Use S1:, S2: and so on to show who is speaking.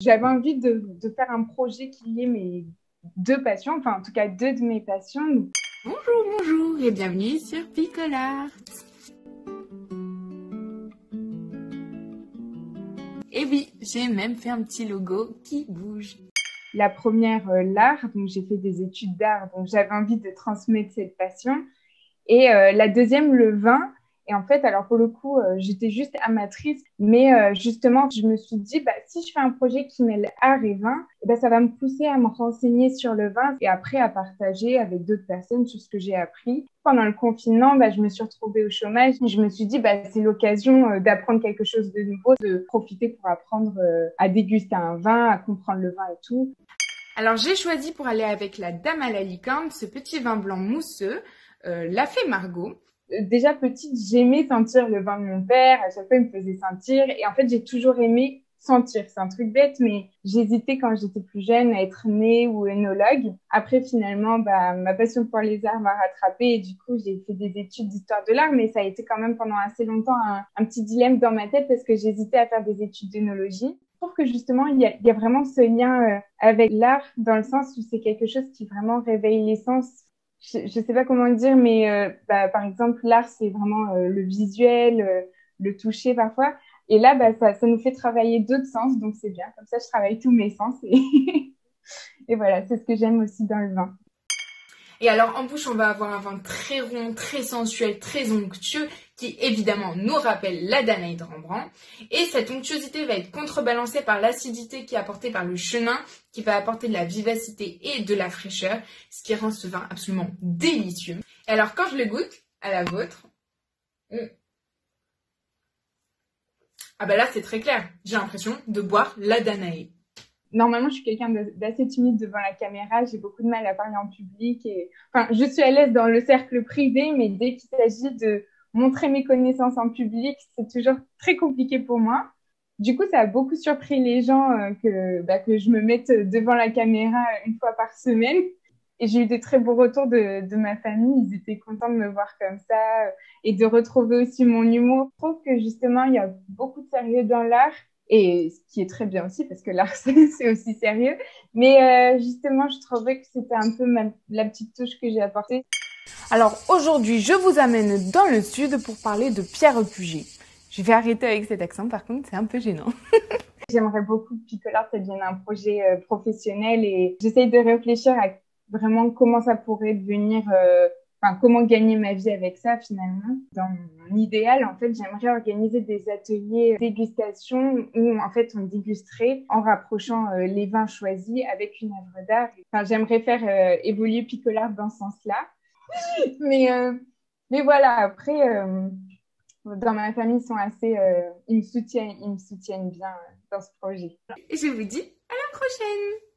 S1: J'avais envie de faire un projet qui liait mes deux passions, enfin en tout cas deux de mes passions.
S2: Bonjour, bonjour et bienvenue sur Picolart. Et oui, j'ai même fait un petit logo qui bouge.
S1: La première, l'art, donc j'ai fait des études d'art, donc j'avais envie de transmettre cette passion. Et la deuxième, le vin. Et en fait, alors pour le coup, j'étais juste amatrice, mais justement, je me suis dit, bah, si je fais un projet qui mêle art et vin, eh ben, ça va me pousser à me renseigner sur le vin et après à partager avec d'autres personnes sur ce que j'ai appris. Pendant le confinement, bah, je me suis retrouvée au chômage et je me suis dit, bah, c'est l'occasion d'apprendre quelque chose de nouveau, de profiter pour apprendre à déguster un vin, à comprendre le vin et tout.
S2: Alors j'ai choisi pour aller avec la Dame à la licorne ce petit vin blanc mousseux, l'a fait Margot.
S1: Déjà petite, j'aimais sentir le vin de mon père. À chaque fois, il me faisait sentir. Et en fait, j'ai toujours aimé sentir. C'est un truc bête, mais j'hésitais quand j'étais plus jeune à être née ou œnologue. Après, finalement, bah, ma passion pour les arts m'a rattrapée et du coup, j'ai fait des études d'histoire de l'art, mais ça a été quand même pendant assez longtemps un petit dilemme dans ma tête parce que j'hésitais à faire des études d'œnologie. Je trouve que justement, il y a vraiment ce lien avec l'art dans le sens où c'est quelque chose qui vraiment réveille les sens. Je sais pas comment dire, mais bah, par exemple, l'art, c'est vraiment le visuel, le toucher parfois. Et là, bah, ça nous fait travailler d'autres sens, donc c'est bien. Comme ça, je travaille tous mes sens. Et voilà, c'est ce que j'aime aussi dans le vin.
S2: Et alors en bouche, on va avoir un vin très rond, très sensuel, très onctueux, qui évidemment nous rappelle la Danaï de Rembrandt. Et cette onctuosité va être contrebalancée par l'acidité qui est apportée par le chenin, qui va apporter de la vivacité et de la fraîcheur, ce qui rend ce vin absolument délicieux. Et alors quand je le goûte, à la vôtre, ah bah là c'est très clair, j'ai l'impression de boire la Danaï.
S1: Normalement, je suis quelqu'un d'assez timide devant la caméra. J'ai beaucoup de mal à parler en public. Enfin, je suis à l'aise dans le cercle privé, mais dès qu'il s'agit de montrer mes connaissances en public, c'est toujours très compliqué pour moi. Du coup, ça a beaucoup surpris les gens que je me mette devant la caméra une fois par semaine. Et j'ai eu des très beaux retours de ma famille. Ils étaient contents de me voir comme ça et de retrouver aussi mon humour. Je trouve que justement, il y a beaucoup de sérieux dans l'art. Et ce qui est très bien aussi, parce que l'art, c'est aussi sérieux. Mais justement, je trouvais que c'était un peu la petite touche que j'ai apportée.
S2: Alors aujourd'hui, je vous amène dans le sud pour parler de Pierre Puget. Je vais arrêter avec cet accent, par contre, c'est un peu gênant.
S1: J'aimerais beaucoup que Picolard, ça devienne un projet professionnel et j'essaye de réfléchir à vraiment comment ça pourrait devenir, enfin, comment gagner ma vie avec ça finalement. Dans mon idéal, en fait, j'aimerais organiser des ateliers dégustation où en fait on dégusterait en rapprochant les vins choisis avec une œuvre d'art. Enfin, j'aimerais faire évoluer Picolard dans ce sens-là. Mais, euh, mais voilà, après, dans ma famille, ils sont assez, ils me soutiennent bien dans ce projet.
S2: Et je vous dis à la prochaine!